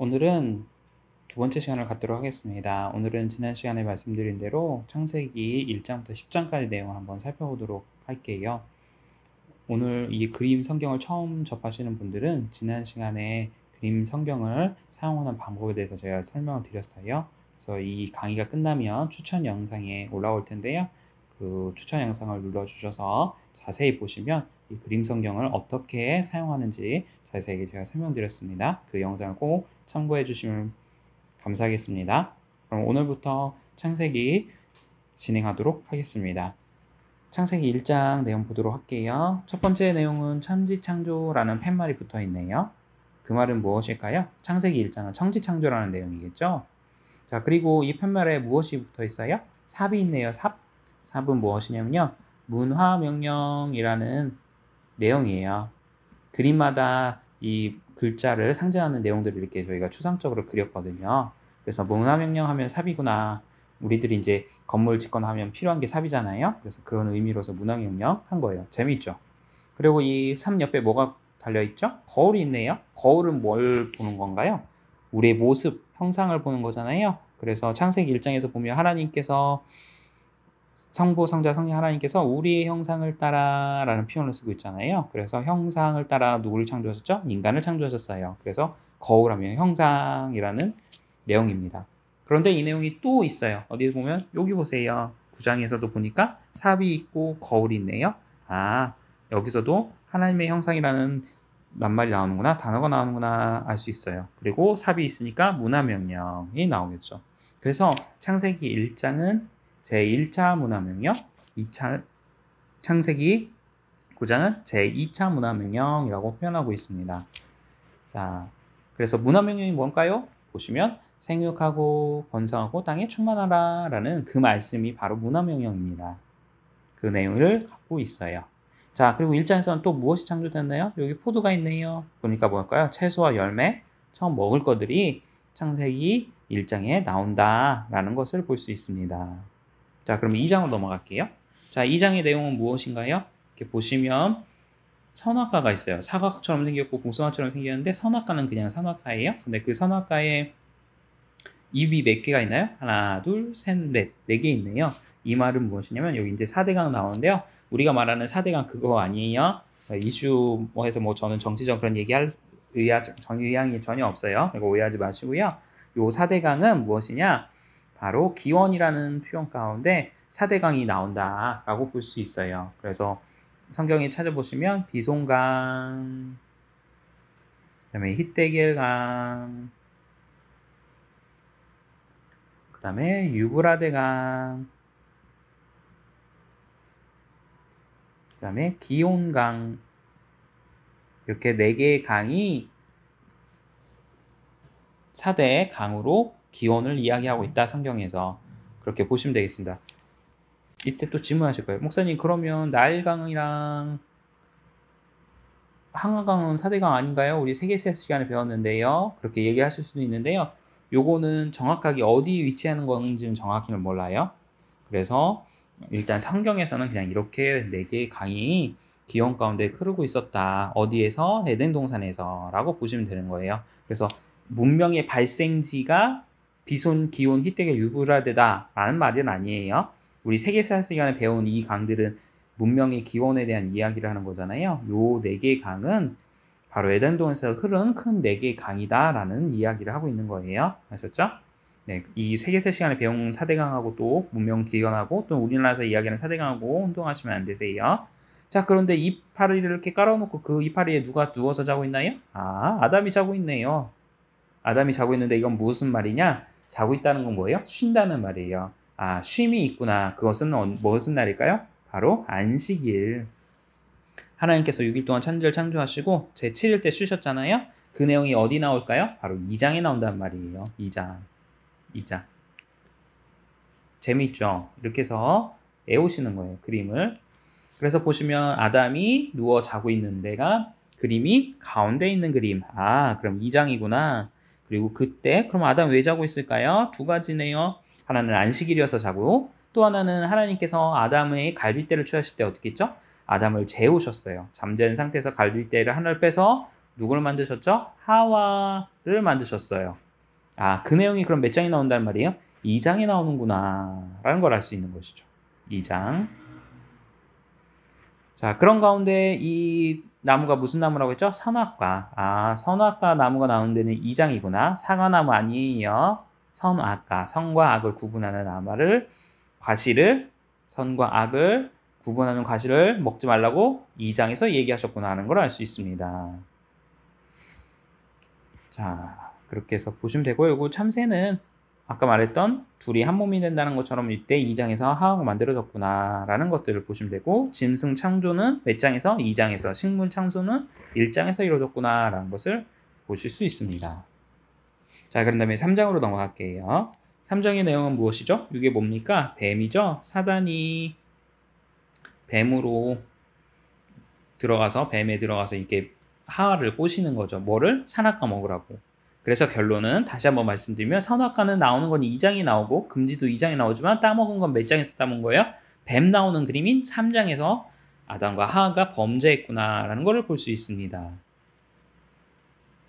오늘은 두 번째 시간을 갖도록 하겠습니다. 오늘은 지난 시간에 말씀드린 대로 창세기 1장부터 10장까지 내용을 한번 살펴보도록 할게요. 오늘 이 그림 성경을 처음 접하시는 분들은 지난 시간에 그림 성경을 사용하는 방법에 대해서 제가 설명을 드렸어요. 그래서 이 강의가 끝나면 추천 영상에 올라올 텐데요. 그 추천 영상을 눌러주셔서 자세히 보시면 이 그림 성경을 어떻게 사용하는지 자세히 제가 설명드렸습니다. 그 영상을 꼭 참고해 주시면 감사하겠습니다. 그럼 오늘부터 창세기 진행하도록 하겠습니다. 창세기 1장 내용 보도록 할게요. 첫 번째 내용은 천지창조라는 팻말이 붙어 있네요. 그 말은 무엇일까요? 창세기 1장은 천지창조라는 내용이겠죠. 자, 그리고 이 팻말에 무엇이 붙어 있어요? 삽이 있네요. 삽은 무엇이냐면요, 문화명령이라는 내용이에요. 그림마다 이 글자를 상징하는 내용들을 이렇게 저희가 추상적으로 그렸거든요. 그래서 문화명령 하면 삽이구나. 우리들이 이제 건물 짓거나 하면 필요한 게 삽이잖아요. 그래서 그런 의미로서 문화명령 한 거예요. 재미있죠? 그리고 이 삽 옆에 뭐가 달려있죠? 거울이 있네요. 거울은 뭘 보는 건가요? 우리의 모습, 형상을 보는 거잖아요. 그래서 창세기 1장에서 보면 하나님께서 성부, 성자, 성령 하나님께서 우리의 형상을 따라 라는 표현을 쓰고 있잖아요. 그래서 형상을 따라 누구를 창조하셨죠? 인간을 창조하셨어요. 그래서 거울하면 형상이라는 내용입니다. 그런데 이 내용이 또 있어요. 어디에 보면 여기 보세요. 9장에서도 보니까 삽이 있고 거울이 있네요. 아, 여기서도 하나님의 형상이라는 낱말이 나오는구나, 단어가 나오는구나 알 수 있어요. 그리고 삽이 있으니까 문화명령이 나오겠죠. 그래서 창세기 1장은 제1차 문화명령, 2차 창세기 9장은 제2차 문화명령이라고 표현하고 있습니다. 자, 그래서 문화명령이 뭔가요? 보시면 생육하고 번성하고 땅에 충만하라 라는 그 말씀이 바로 문화명령입니다. 그 내용을 갖고 있어요. 자, 그리고 1장에서는 또 무엇이 창조됐나요? 여기 포도가 있네요. 보니까 뭘까요? 채소와 열매, 처음 먹을 것들이 창세기 1장에 나온다라는 것을 볼 수 있습니다. 자, 그럼 2장으로 넘어갈게요. 자, 2장의 내용은 무엇인가요? 이렇게 보시면 선악과가 있어요. 사과처럼 생겼고 복숭아처럼 생겼는데 선악과는 그냥 선악과예요. 근데 그 선악과에 잎이 몇 개가 있나요? 하나, 둘, 셋, 넷. 4개 있네요. 이 말은 무엇이냐면 여기 이제 4대강 나오는데요. 우리가 말하는 4대강 그거 아니에요. 이슈 뭐 해서 뭐 저는 정치적 그런 얘기할 의향이 전혀 없어요. 이거 오해하지 마시고요. 요 4대강은 무엇이냐? 바로 기원이라는 표현 가운데 4대강이 나온다라고 볼 수 있어요. 그래서 성경에 찾아보시면 비손강, 그다음에 히데겔강, 그다음에 유브라데강, 그다음에 기온강, 이렇게 4개의 강이 4대 강으로 기원을 이야기하고 있다, 성경에서. 그렇게 보시면 되겠습니다. 이때 또 질문하실 거예요. 목사님, 그러면 나일강이랑 항아강은 4대강 아닌가요? 우리 세계사 시간에 배웠는데요. 그렇게 얘기하실 수도 있는데요. 요거는 정확하게 어디 위치하는 건지는 정확히는 몰라요. 그래서 일단 성경에서는 그냥 이렇게 4개의 강이 기원 가운데 흐르고 있었다. 어디에서? 에덴 동산에서 라고 보시면 되는 거예요. 그래서 문명의 발생지가 비손, 기온, 히데겔, 유브라데다 라는 말은 아니에요. 우리 세계사 시간에 배운 이 강들은 문명의 기원에 대한 이야기를 하는 거잖아요. 요 4개의 강은 바로 에덴 동산에서 흐른 큰 4개의 강이다 라는 이야기를 하고 있는 거예요. 아셨죠? 네, 이 세계사 시간에 배운 4대강하고 또 문명 기원하고 또 우리나라에서 이야기하는 4대강하고 혼동하시면 안 되세요. 자, 그런데 이파리를 이렇게 깔아놓고 그 이파리에 누가 누워서 자고 있나요? 아, 아담이 자고 있네요. 아담이 자고 있는데 이건 무슨 말이냐? 자고 있다는 건 뭐예요? 쉰다는 말이에요. 아, 쉼이 있구나. 그것은 무슨 날일까요? 바로 안식일. 하나님께서 6일 동안 천지를 창조하시고 제7일 때 쉬셨잖아요. 그 내용이 어디 나올까요? 바로 2장에 나온단 말이에요. 2장. 재미있죠? 이렇게 해서 외우시는 거예요, 그림을. 그래서 보시면 아담이 누워 자고 있는 데가 그림이 가운데 있는 그림. 아, 그럼 2장이구나. 그리고 그때 그럼 아담 왜 자고 있을까요? 2가지네요. 하나는 안식일이어서 자고, 또 하나는 하나님께서 아담의 갈빗대를 취하실 때 어떻게 했죠? 아담을 재우셨어요. 잠든 상태에서 갈빗대를 하나를 빼서 누구를 만드셨죠? 하와 하와를 만드셨어요. 아, 그 내용이 그럼 몇 장이 나온단 말이에요? 2장이 나오는구나 라는 걸 알 수 있는 것이죠. 2장. 자, 그런 가운데 이 나무가 무슨 나무라고 했죠? 선악과. 아, 선악과 나무가 나오는 데는 2장이구나. 사과나무 아니에요. 선악과. 선과 악을 구분하는 나무를, 과실을, 선과 악을 구분하는 과실을 먹지 말라고 2장에서 얘기하셨구나 하는 걸 알 수 있습니다. 자, 그렇게 해서 보시면 되고요. 이거 참새는 아까 말했던 둘이 한 몸이 된다는 것처럼 이때 2장에서 하와가 만들어졌구나 라는 것들을 보시면 되고, 짐승 창조는 몇 장에서? 2장에서, 식물 창조는 1장에서 이루어졌구나 라는 것을 보실 수 있습니다. 자, 그런 다음에 3장으로 넘어갈게요. 3장의 내용은 무엇이죠? 이게 뭡니까? 뱀이죠. 사단이 뱀으로 들어가서, 뱀에 들어가서 이렇게 하와를 꼬시는 거죠. 뭐를? 선악과 먹으라고. 그래서 결론은 다시 한번 말씀드리면, 선악과는 나오는 건 2장이 나오고 금지도 2장이 나오지만 따먹은 건 몇 장에서 따먹은 거예요? 뱀 나오는 그림인 3장에서 아담과 하와가 범죄했구나 라는 것을 볼 수 있습니다.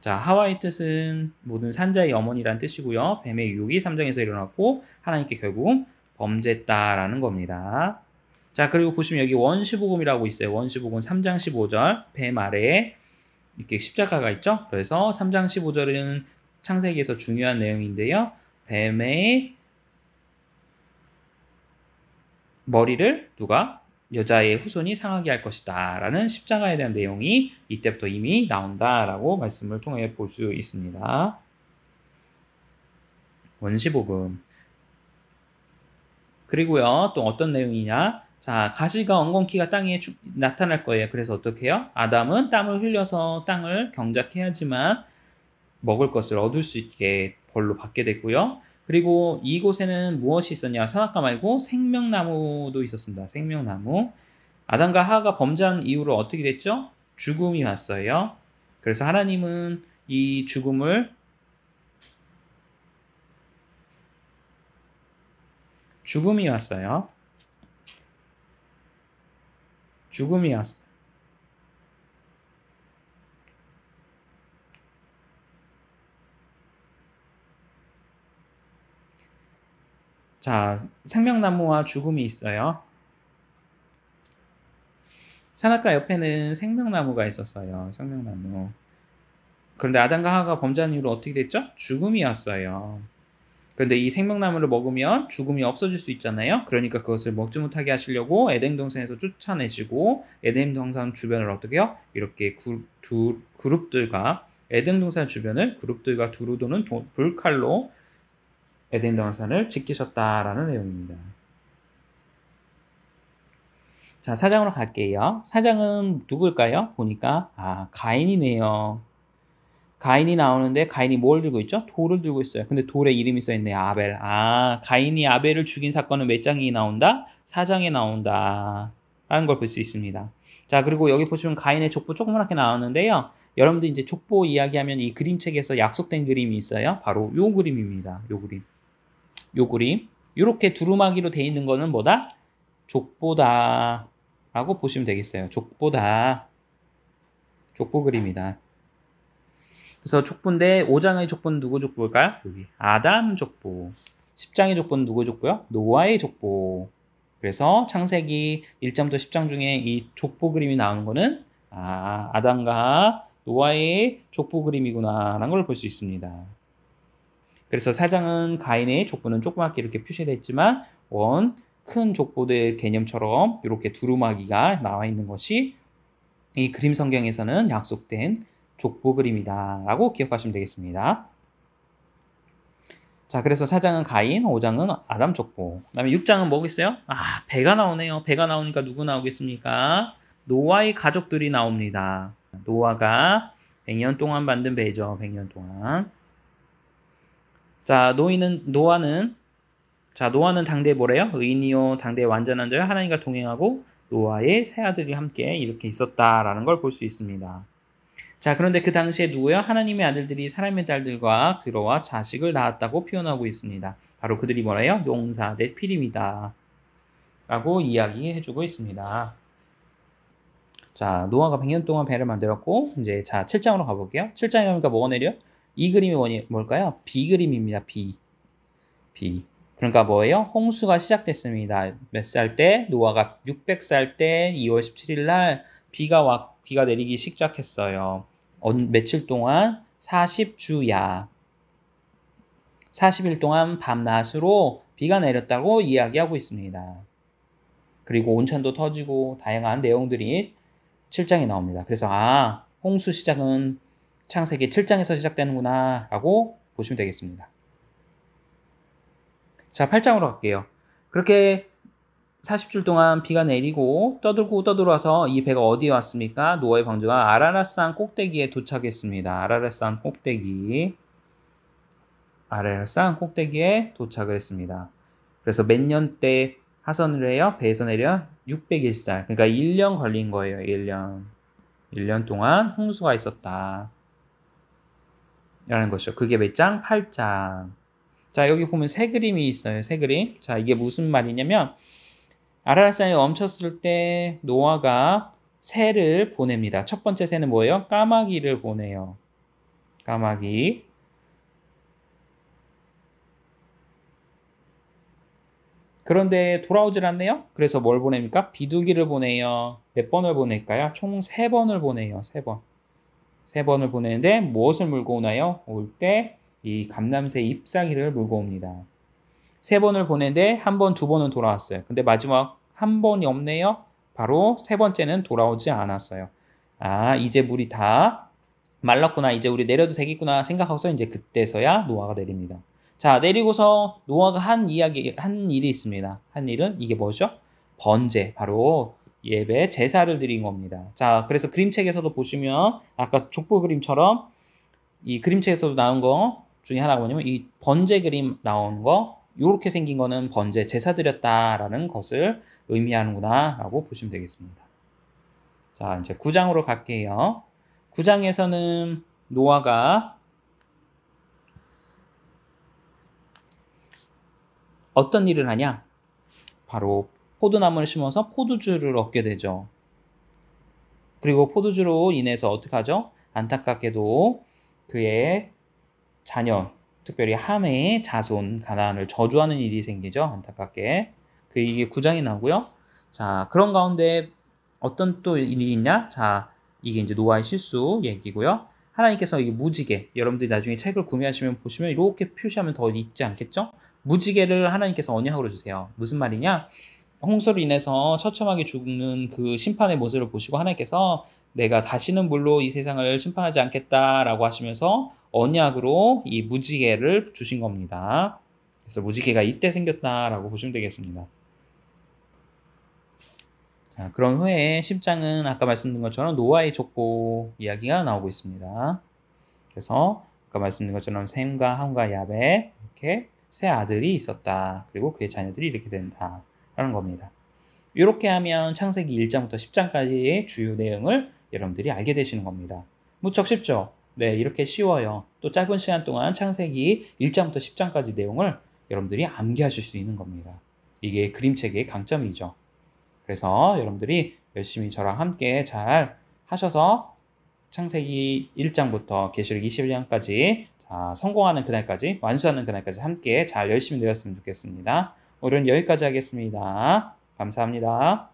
자, 하와의 뜻은 모든 산자의 어머니라는 뜻이고요. 뱀의 유혹이 3장에서 일어났고 하나님께 결국 범죄했다라는 겁니다. 자, 그리고 보시면 여기 원시복음이라고 있어요. 원시복음 3장 15절 뱀 아래에 이렇게 십자가가 있죠. 그래서 3장 15절은 창세기에서 중요한 내용인데요. 뱀의 머리를 누가? 여자의 후손이 상하게 할 것이다 라는 십자가에 대한 내용이 이때부터 이미 나온다라고 말씀을 통해 볼 수 있습니다. 원시복음. 그리고요, 또 어떤 내용이냐? 자, 가시가 엉겅퀴가 땅에 나타날 거예요. 그래서 어떻게 해요? 아담은 땀을 흘려서 땅을 경작해야지만 먹을 것을 얻을 수 있게 벌로 받게 됐고요. 그리고 이곳에는 무엇이 있었냐? 선악과 말고 생명나무도 있었습니다. 생명나무. 아담과 하와가 범죄한 이후로 어떻게 됐죠? 죽음이 왔어요. 그래서 하나님은 이 죽음이 왔어요. 죽음이 왔어요. 자, 생명나무와 죽음이 있어요. 선악과 옆에는 생명나무가 있었어요. 생명나무. 그런데 아담과 하와가 범죄한 이후로 어떻게 됐죠? 죽음이 왔어요. 그런데 이 생명나무를 먹으면 죽음이 없어질 수 있잖아요. 그러니까 그것을 먹지 못하게 하시려고 에덴 동산에서 쫓아내시고 에덴 동산 주변을 어떻게 해요? 이렇게 그룹들과 에덴 동산 주변을 그룹들과 두루 도는 불칼로 에덴 동산을 지키셨다라는 내용입니다. 자, 4장으로 갈게요. 4장은 누굴까요? 보니까 가인이네요. 가인이 나오는데 가인이 뭘 들고 있죠? 돌을 들고 있어요. 근데 돌에 이름이 써있네요. 아벨. 가인이 아벨을 죽인 사건은 몇 장이 나온다? 4장에 나온다 라는 걸 볼 수 있습니다. 자, 그리고 여기 보시면 가인의 족보 조그맣게 나오는데요. 여러분들 이제 족보 이야기하면 이 그림책에서 약속된 그림이 있어요. 바로 요 그림입니다. 요 그림. 요 그림. 요렇게 두루마기로 돼 있는 거는 뭐다? 족보다 라고 보시면 되겠어요. 족보다. 족보 그림이다. 그래서 족보인데 5장의 족보는 누구 족보일까요? 여기 아담 족보. 10장의 족보는 누구 족보요? 노아의 족보. 그래서 창세기 1장부터 10장 중에 이 족보 그림이 나오는 거는 아담과 노아의 족보 그림이구나 라는 걸 볼 수 있습니다. 그래서 4장은 가인의 족보는 조그맣게 이렇게 표시되어 있지만 큰 족보의 개념처럼 이렇게 두루마기가 나와 있는 것이 이 그림 성경에서는 약속된 족보 그림이다 라고 기억하시면 되겠습니다. 자, 그래서 4장은 가인, 5장은 아담 족보. 그 다음에 6장은 뭐겠어요? 배가 나오네요. 배가 나오니까 누구 나오겠습니까? 노아의 가족들이 나옵니다. 노아가 100년 동안 만든 배죠. 100년 동안. 자, 노아는 당대에 뭐래요? 의인이요, 당대에 완전한 자요, 하나님과 동행하고 노아의 세 아들이 함께 이렇게 있었다라는 걸 볼 수 있습니다. 자, 그런데 그 당시에 누구요? 하나님의 아들들이 사람의 딸들과 들어와 자식을 낳았다고 표현하고 있습니다. 바로 그들이 뭐래요? 용사, 넷피림이다 라고 이야기해주고 있습니다. 자, 노아가 100년 동안 배를 만들었고 이제 7장으로 가볼게요. 7장에 가니까 뭐가 내려요? 이 그림이 뭘까요? B 그림입니다. B. 그러니까 뭐예요? 홍수가 시작됐습니다. 몇 살 때? 노아가 600살 때 2월 17일 날 비가 내리기 시작했어요. 며칠 동안? 40주야. 40일 동안 밤낮으로 비가 내렸다고 이야기하고 있습니다. 그리고 온천도 터지고 다양한 내용들이 7장에 나옵니다. 그래서 홍수 시작은 창세기 7장에서 시작되는구나 라고 보시면 되겠습니다. 자, 8장으로 갈게요. 그렇게 40줄 동안 비가 내리고 떠들어와서 이 배가 어디에 왔습니까? 노아의 방주가 아라랏산 꼭대기에 도착했습니다. 아라랏산 꼭대기에 도착을 했습니다. 그래서 몇 년 때 하선을 해요? 배에서 내려 601살. 그러니까 1년 걸린 거예요. 1년 동안 홍수가 있었다. 라는 것이죠. 그게 몇 장? 8장. 자, 여기 보면 새 그림이 있어요. 새 그림. 자, 이게 무슨 말이냐면 아라랏산이 멈췄을 때 노아가 새를 보냅니다. 첫 번째 새는 뭐예요? 까마귀를 보내요. 까마귀. 그런데 돌아오질 않네요. 그래서 뭘 보냅니까? 비둘기를 보내요. 몇 번을 보낼까요? 총 3번을 보내요. 3번. 3번을 보내는데 무엇을 물고 오나요? 올 때 이 감람새 잎사귀를 물고 옵니다. 3번을 보내는데 1번, 2번은 돌아왔어요. 근데 마지막 1번이 없네요. 바로 3번째는 돌아오지 않았어요. 이제 물이 다 말랐구나. 이제 우리 내려도 되겠구나 생각하고서 이제 그때서야 노아가 내립니다. 자, 내리고서 노아가 한 일이 있습니다. 한 일은 이게 뭐죠? 번제. 바로 예배 제사를 드린 겁니다. 자, 그래서 그림책에서도 보시면 아까 족보 그림처럼 이 그림책에서도 나온 거 중에 하나가 뭐냐면 이 번제 그림 나온 거 이렇게 생긴 거는 번제 제사 드렸다라는 것을 의미하는구나 라고 보시면 되겠습니다. 자, 이제 9장으로 갈게요. 9장에서는 노아가 어떤 일을 하냐? 바로 포도나무를 심어서 포도주를 얻게 되죠. 그리고 포도주로 인해서 어떻게 하죠? 안타깝게도 그의 자녀, 특별히 함의 자손, 가나안을 저주하는 일이 생기죠. 안타깝게. 이게 9장이 나오고요. 자, 그런 가운데 어떤 또 일이 있냐? 자, 이게 이제 노아의 실수 얘기고요. 하나님께서 이게 무지개, 여러분들이 나중에 책을 구매하시면 보시면 이렇게 표시하면 더 있지 않겠죠? 무지개를 하나님께서 언약으로 주세요. 무슨 말이냐? 홍수로 인해서 처참하게 죽는 그 심판의 모습을 보시고 하나님께서 내가 다시는 물로 이 세상을 심판하지 않겠다라고 하시면서 언약으로 이 무지개를 주신 겁니다. 그래서 무지개가 이때 생겼다라고 보시면 되겠습니다. 자, 그런 후에 10장은 아까 말씀드린 것처럼 노아의 족보 이야기가 나오고 있습니다. 그래서 아까 말씀드린 것처럼 셈과 함과 야벳 이렇게 세 아들이 있었다. 그리고 그의 자녀들이 이렇게 된다. 라는 겁니다. 이렇게 하면 창세기 1장부터 10장까지의 주요 내용을 여러분들이 알게 되시는 겁니다. 무척 쉽죠? 네, 이렇게 쉬워요. 또 짧은 시간 동안 창세기 1장부터 10장까지 내용을 여러분들이 암기하실 수 있는 겁니다. 이게 그림책의 강점이죠. 그래서 여러분들이 열심히 저랑 함께 잘 하셔서 창세기 1장부터 계시록 21장까지 성공하는 그날까지, 완수하는 그날까지 함께 잘 열심히 되었으면 좋겠습니다. 오늘은 여기까지 하겠습니다. 감사합니다.